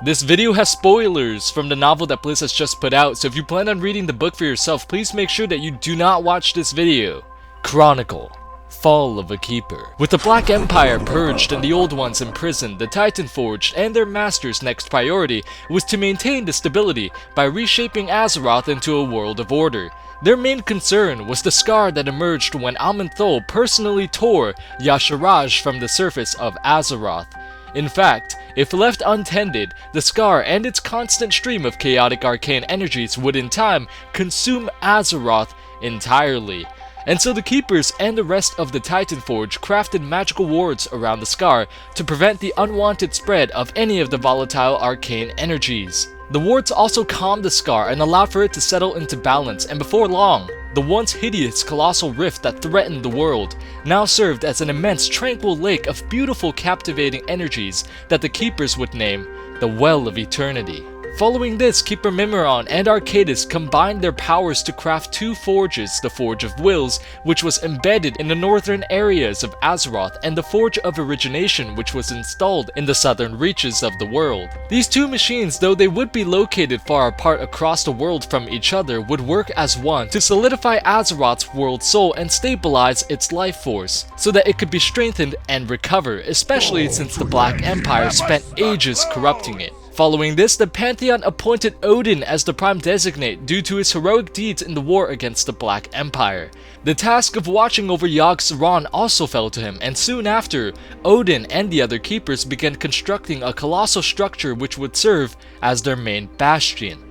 This video has spoilers from the novel that Bliss has just put out, so if you plan on reading the book for yourself, please make sure that you do not watch this video. Chronicle. Fall of a Keeper. With the Black Empire purged and the Old Ones imprisoned, the Titan Forged and their master's next priority was to maintain the stability by reshaping Azeroth into a world of order. Their main concern was the scar that emerged when Aman'Thul personally tore Y'Shaarj from the surface of Azeroth. In fact, if left untended, the scar and its constant stream of chaotic arcane energies would in time consume Azeroth entirely. And so the Keepers and the rest of the Titan Forge crafted magical wards around the scar to prevent the unwanted spread of any of the volatile arcane energies. The wards also calmed the scar and allowed for it to settle into balance, and before long, the once hideous colossal rift that threatened the world now served as an immense tranquil lake of beautiful captivating energies that the Keepers would name the Well of Eternity. Following this, Keeper Mimiron and Arcadis combined their powers to craft two forges, the Forge of Wills, which was embedded in the northern areas of Azeroth, and the Forge of Origination, which was installed in the southern reaches of the world. These two machines, though they would be located far apart across the world from each other, would work as one to solidify Azeroth's world soul and stabilize its life force, so that it could be strengthened and recover, especially since the Black Empire spent ages corrupting it. Following this, the Pantheon appointed Odin as the Prime Designate due to his heroic deeds in the war against the Black Empire. The task of watching over Yogg-Saron also fell to him, and soon after, Odin and the other Keepers began constructing a colossal structure which would serve as their main bastion,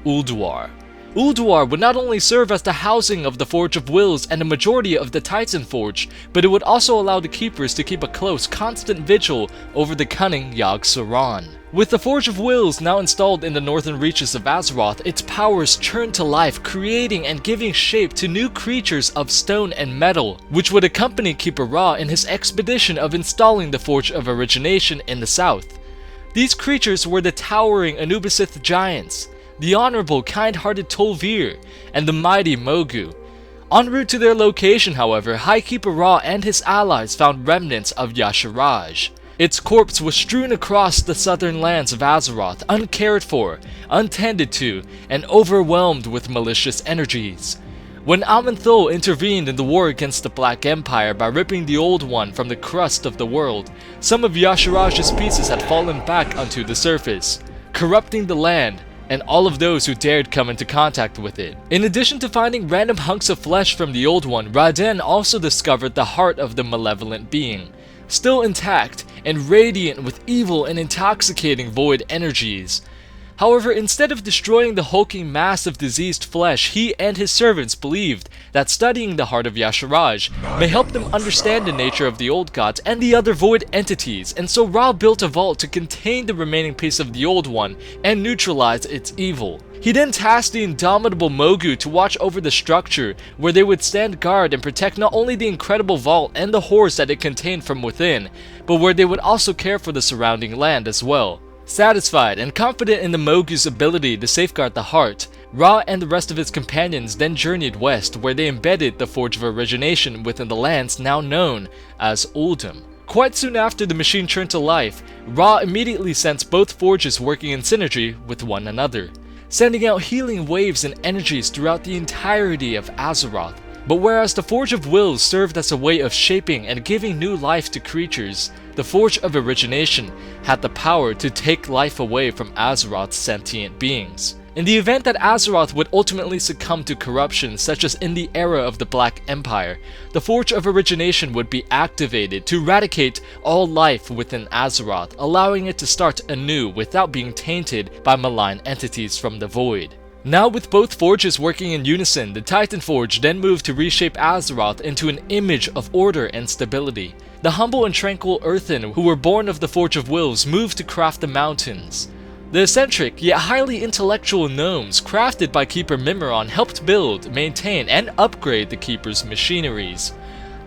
Ulduar. Ulduar would not only serve as the housing of the Forge of Wills and the majority of the Titan Forge, but it would also allow the Keepers to keep a close, constant vigil over the cunning Yogg-Saron. With the Forge of Wills now installed in the northern reaches of Azeroth, its powers churned to life, creating and giving shape to new creatures of stone and metal, which would accompany Keeper Ra in his expedition of installing the Forge of Origination in the south. These creatures were the towering Anubisith giants, the honorable, kind-hearted Tol'vir, and the mighty Mogu. En route to their location, however, High Keeper Ra and his allies found remnants of Y'Shaarj. Its corpse was strewn across the southern lands of Azeroth, uncared for, untended to, and overwhelmed with malicious energies. When Aman'Thul intervened in the war against the Black Empire by ripping the Old One from the crust of the world, some of Y'Shaarj's pieces had fallen back onto the surface, corrupting the land and all of those who dared come into contact with it. In addition to finding random hunks of flesh from the Old One, Raden also discovered the heart of the malevolent being, still intact and radiant with evil and intoxicating void energies. However, instead of destroying the hulking mass of diseased flesh, he and his servants believed that studying the heart of Y'Shaarj may help them understand the nature of the old gods and the other void entities, and so Ra built a vault to contain the remaining piece of the Old One and neutralize its evil. He then tasked the indomitable Mogu to watch over the structure, where they would stand guard and protect not only the incredible vault and the horrors that it contained from within, but where they would also care for the surrounding land as well. Satisfied and confident in the Mogu's ability to safeguard the heart, Ra and the rest of his companions then journeyed west, where they embedded the Forge of Origination within the lands now known as Uldum. Quite soon after the machine turned to life, Ra immediately sensed both forges working in synergy with one another, sending out healing waves and energies throughout the entirety of Azeroth. But whereas the Forge of Wills served as a way of shaping and giving new life to creatures, the Forge of Origination had the power to take life away from Azeroth's sentient beings. In the event that Azeroth would ultimately succumb to corruption, such as in the era of the Black Empire, the Forge of Origination would be activated to eradicate all life within Azeroth, allowing it to start anew without being tainted by malign entities from the void. Now with both forges working in unison, the Titan Forge then moved to reshape Azeroth into an image of order and stability. The humble and tranquil Earthen who were born of the Forge of Wills moved to craft the mountains. The eccentric yet highly intellectual gnomes crafted by Keeper Mimiron helped build, maintain, and upgrade the Keeper's machineries.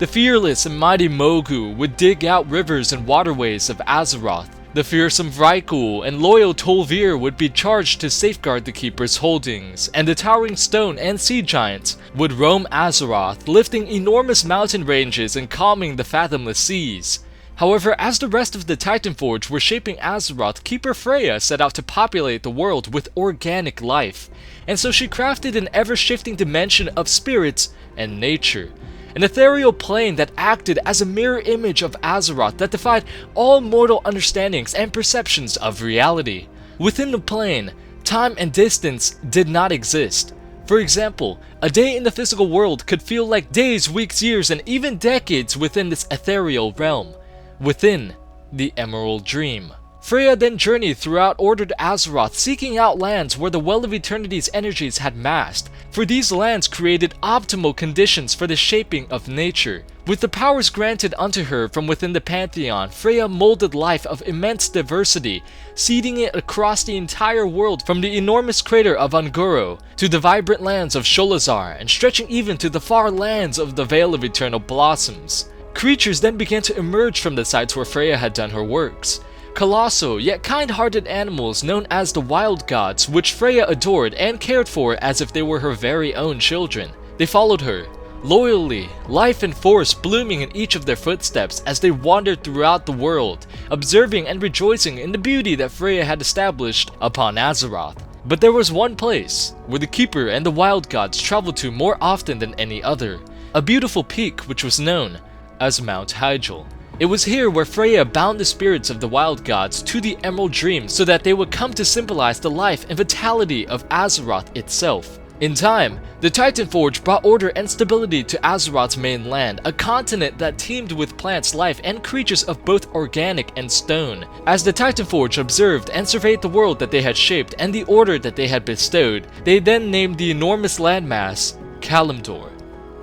The fearless and mighty Mogu would dig out rivers and waterways of Azeroth. The fearsome Vrykul and loyal Tol'vir would be charged to safeguard the Keeper's holdings, and the towering stone and sea giants would roam Azeroth, lifting enormous mountain ranges and calming the fathomless seas. However, as the rest of the Titan Forge were shaping Azeroth, Keeper Freya set out to populate the world with organic life, and so she crafted an ever-shifting dimension of spirits and nature. An ethereal plane that acted as a mirror image of Azeroth that defied all mortal understandings and perceptions of reality. Within the plane, time and distance did not exist. For example, a day in the physical world could feel like days, weeks, years, and even decades within this ethereal realm, within the Emerald Dream. Freya then journeyed throughout ordered Azeroth, seeking out lands where the Well of Eternity's energies had massed, for these lands created optimal conditions for the shaping of nature. With the powers granted unto her from within the Pantheon, Freya molded life of immense diversity, seeding it across the entire world from the enormous crater of Ungoro to the vibrant lands of Sholazar, and stretching even to the far lands of the Vale of Eternal Blossoms. Creatures then began to emerge from the sites where Freya had done her works. Colossal yet kind-hearted animals known as the Wild Gods, which Freya adored and cared for as if they were her very own children. They followed her, loyally, life and force blooming in each of their footsteps as they wandered throughout the world, observing and rejoicing in the beauty that Freya had established upon Azeroth. But there was one place where the Keeper and the Wild Gods traveled to more often than any other, a beautiful peak which was known as Mount Hyjal. It was here where Freya bound the spirits of the Wild Gods to the Emerald Dream so that they would come to symbolize the life and vitality of Azeroth itself. In time, the Titan Forge brought order and stability to Azeroth's mainland, a continent that teemed with plants, life, and creatures of both organic and stone. As the Titan Forge observed and surveyed the world that they had shaped and the order that they had bestowed, they then named the enormous landmass Kalimdor,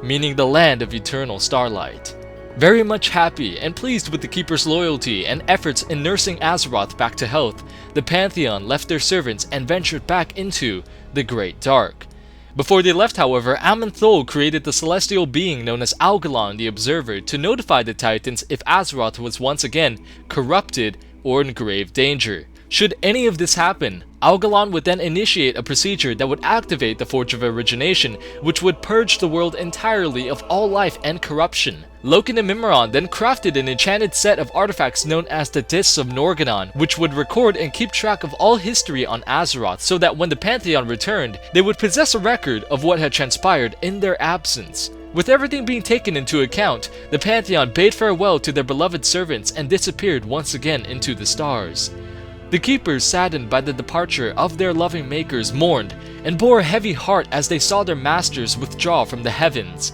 meaning the land of eternal starlight. Very much happy and pleased with the Keeper's loyalty and efforts in nursing Azeroth back to health, the Pantheon left their servants and ventured back into the Great Dark. Before they left, however, Aman'Thul created the celestial being known as Algalon the Observer to notify the Titans if Azeroth was once again corrupted or in grave danger. Should any of this happen, Algalon would then initiate a procedure that would activate the Forge of Origination, which would purge the world entirely of all life and corruption. Loken and Mimiron then crafted an enchanted set of artifacts known as the Discs of Norgannon, which would record and keep track of all history on Azeroth so that when the Pantheon returned, they would possess a record of what had transpired in their absence. With everything being taken into account, the Pantheon bade farewell to their beloved servants and disappeared once again into the stars. The Keepers, saddened by the departure of their loving makers, mourned and bore a heavy heart as they saw their masters withdraw from the heavens.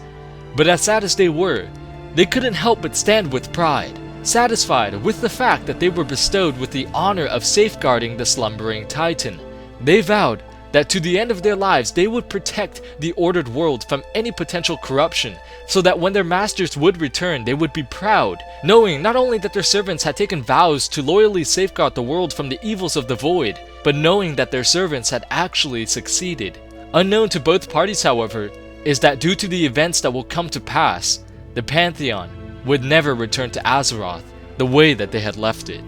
But as sad as they were, they couldn't help but stand with pride, satisfied with the fact that they were bestowed with the honor of safeguarding the slumbering Titan. They vowed that to the end of their lives they would protect the ordered world from any potential corruption, so that when their masters would return they would be proud, knowing not only that their servants had taken vows to loyally safeguard the world from the evils of the void, but knowing that their servants had actually succeeded. Unknown to both parties, however, is that due to the events that will come to pass, the Pantheon would never return to Azeroth the way that they had left it.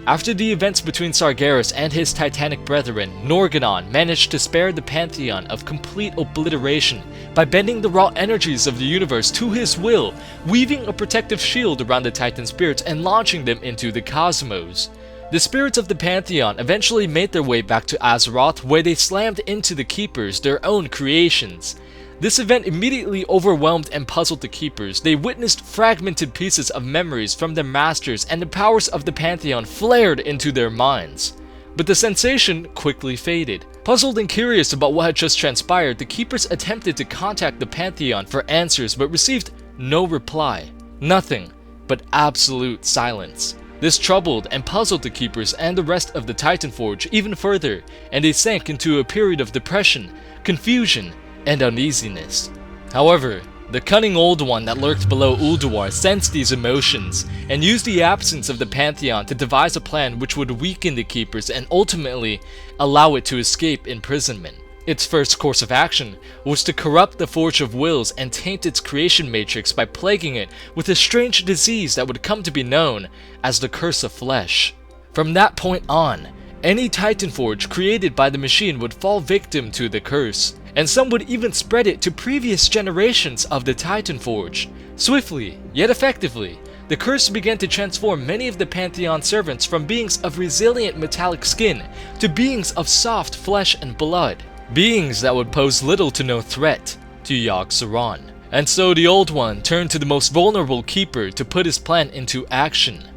After the events between Sargeras and his titanic brethren, Norgannon managed to spare the Pantheon of complete obliteration by bending the raw energies of the universe to his will, weaving a protective shield around the Titan spirits and launching them into the cosmos. The spirits of the Pantheon eventually made their way back to Azeroth, where they slammed into the Keepers, their own creations. This event immediately overwhelmed and puzzled the Keepers. They witnessed fragmented pieces of memories from their masters, and the powers of the Pantheon flared into their minds. But the sensation quickly faded. Puzzled and curious about what had just transpired, the Keepers attempted to contact the Pantheon for answers but received no reply. Nothing but absolute silence. This troubled and puzzled the Keepers and the rest of the Titan Forge even further, and they sank into a period of depression, confusion, and uneasiness. However, the cunning Old One that lurked below Ulduar sensed these emotions and used the absence of the Pantheon to devise a plan which would weaken the Keepers and ultimately allow it to escape imprisonment. Its first course of action was to corrupt the Forge of Wills and taint its creation matrix by plaguing it with a strange disease that would come to be known as the Curse of Flesh. From that point on, any Titan Forge created by the machine would fall victim to the curse, and some would even spread it to previous generations of the Titan Forge. Swiftly, yet effectively, the curse began to transform many of the Pantheon servants from beings of resilient metallic skin to beings of soft flesh and blood, beings that would pose little to no threat to Yogg-Saron. And so the Old One turned to the most vulnerable keeper to put his plan into action,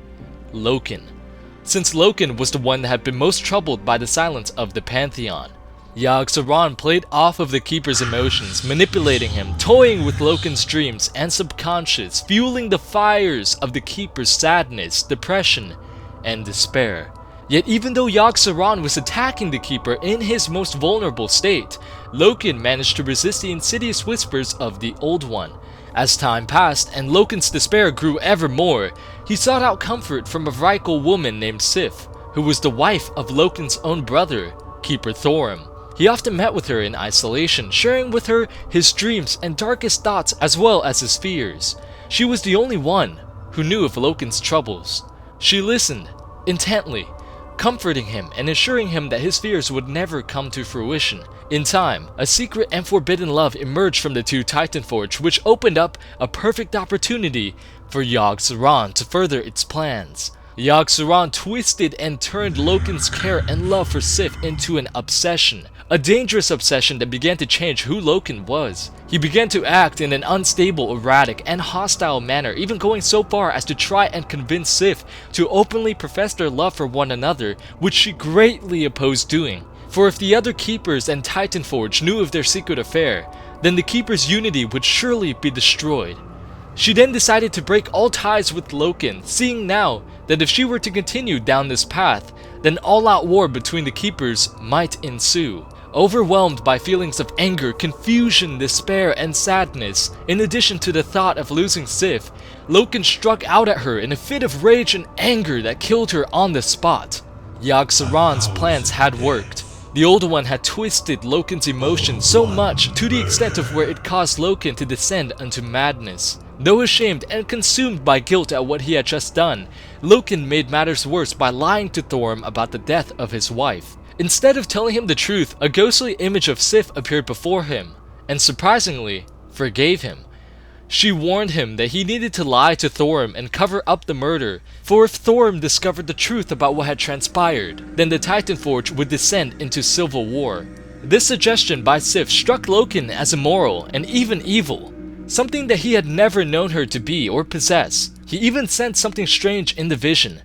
Loken. Since Loken was the one that had been most troubled by the silence of the Pantheon, Yogg-Saron played off of the Keeper's emotions, manipulating him, toying with Loken's dreams and subconscious, fueling the fires of the Keeper's sadness, depression, and despair. Yet even though Yogg-Saron was attacking the Keeper in his most vulnerable state, Loken managed to resist the insidious whispers of the Old One. As time passed and Loken's despair grew ever more, he sought out comfort from a Vrykul woman named Sif, who was the wife of Loken's own brother, Keeper Thorim. He often met with her in isolation, sharing with her his dreams and darkest thoughts as well as his fears. She was the only one who knew of Loken's troubles. She listened intently, comforting him and assuring him that his fears would never come to fruition. In time, a secret and forbidden love emerged from the two Titanforge, which opened up a perfect opportunity for Yogg-Saron to further its plans. Yogg-Saron twisted and turned Loken's care and love for Sif into an obsession. A dangerous obsession that began to change who Loken was. He began to act in an unstable, erratic, and hostile manner, even going so far as to try and convince Sif to openly profess their love for one another, which she greatly opposed doing. For if the other Keepers and Titanforge knew of their secret affair, then the Keepers' unity would surely be destroyed. She then decided to break all ties with Loken, seeing now that if she were to continue down this path, then all-out war between the Keepers might ensue. Overwhelmed by feelings of anger, confusion, despair, and sadness, in addition to the thought of losing Sif, Loken struck out at her in a fit of rage and anger that killed her on the spot. Yogg-Saron's plans had worked. The Old One had twisted Loken's emotions so much to the extent of where it caused Loken to descend unto madness. Though ashamed and consumed by guilt at what he had just done, Loken made matters worse by lying to Thorim about the death of his wife. Instead of telling him the truth, a ghostly image of Sif appeared before him, and surprisingly, forgave him. She warned him that he needed to lie to Thorim and cover up the murder, for if Thorim discovered the truth about what had transpired, then the Titanforge would descend into civil war. This suggestion by Sif struck Loken as immoral and even evil, something that he had never known her to be or possess. He even sensed something strange in the vision,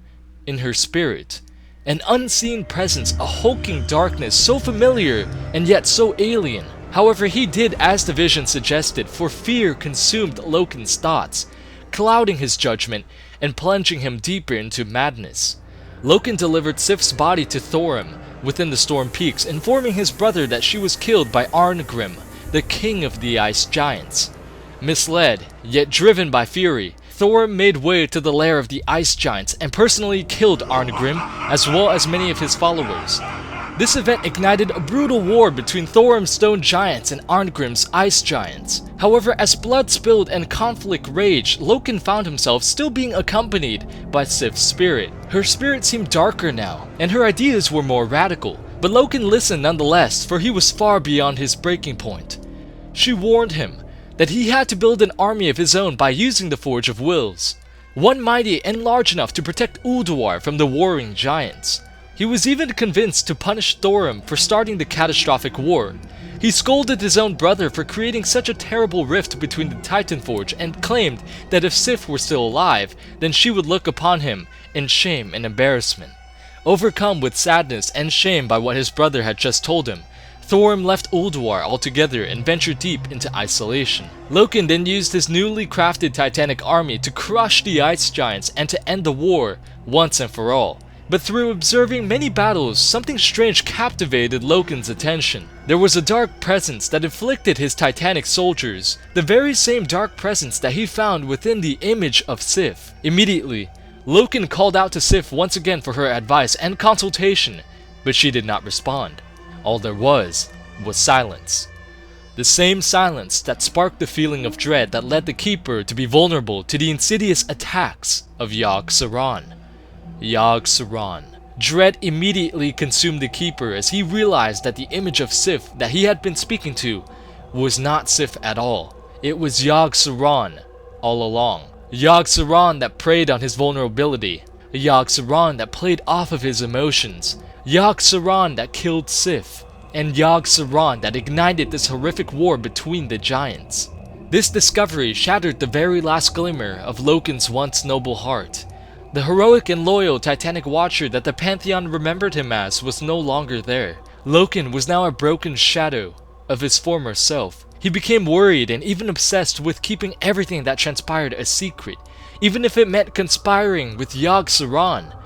in her spirit. An unseen presence, a hulking darkness so familiar and yet so alien. However, he did as the vision suggested, for fear consumed Loken's thoughts, clouding his judgment and plunging him deeper into madness. Loken delivered Sif's body to Thorim within the Storm Peaks, informing his brother that she was killed by Arngrim, the king of the Ice Giants. Misled, yet driven by fury, Thorim made way to the lair of the Ice Giants and personally killed Arngrim as well as many of his followers. This event ignited a brutal war between Thorim's Stone Giants and Arngrim's Ice Giants. However, as blood spilled and conflict raged, Loken found himself still being accompanied by Sif's spirit. Her spirit seemed darker now, and her ideas were more radical, but Loken listened nonetheless, for he was far beyond his breaking point. She warned him that he had to build an army of his own by using the Forge of Wills, one mighty and large enough to protect Ulduar from the warring giants. He was even convinced to punish Thorim for starting the catastrophic war. He scolded his own brother for creating such a terrible rift between the Titanforge and claimed that if Sif were still alive, then she would look upon him in shame and embarrassment. Overcome with sadness and shame by what his brother had just told him, Thorim left Ulduar altogether and ventured deep into isolation. Loken then used his newly crafted Titanic army to crush the Ice Giants and to end the war once and for all. But through observing many battles, something strange captivated Loken's attention. There was a dark presence that afflicted his Titanic soldiers, the very same dark presence that he found within the image of Sif. Immediately, Loken called out to Sif once again for her advice and consultation, but she did not respond. All there was silence. The same silence that sparked the feeling of dread that led the Keeper to be vulnerable to the insidious attacks of Yogg-Saron. Yogg-Saron. Dread immediately consumed the Keeper as he realized that the image of Sif that he had been speaking to was not Sif at all. It was Yogg-Saron all along. Yogg-Saron that preyed on his vulnerability, Yogg-Saron that played off of his emotions, Yogg-Saron that killed Sif, and Yogg-Saron that ignited this horrific war between the giants. This discovery shattered the very last glimmer of Loken's once noble heart. The heroic and loyal Titanic Watcher that the Pantheon remembered him as was no longer there. Loken was now a broken shadow of his former self. He became worried and even obsessed with keeping everything that transpired a secret, even if it meant conspiring with Yogg-Saron.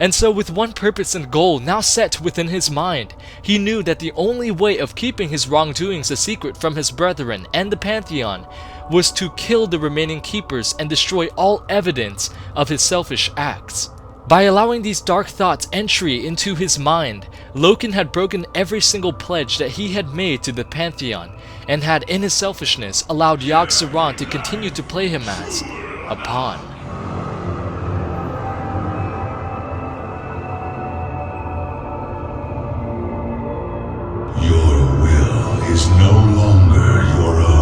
And so with one purpose and goal now set within his mind, he knew that the only way of keeping his wrongdoings a secret from his brethren and the Pantheon was to kill the remaining keepers and destroy all evidence of his selfish acts. By allowing these dark thoughts entry into his mind, Loken had broken every single pledge that he had made to the Pantheon, and had in his selfishness allowed Yogg-Saron to continue to play him as a pawn. Your will is no longer your own.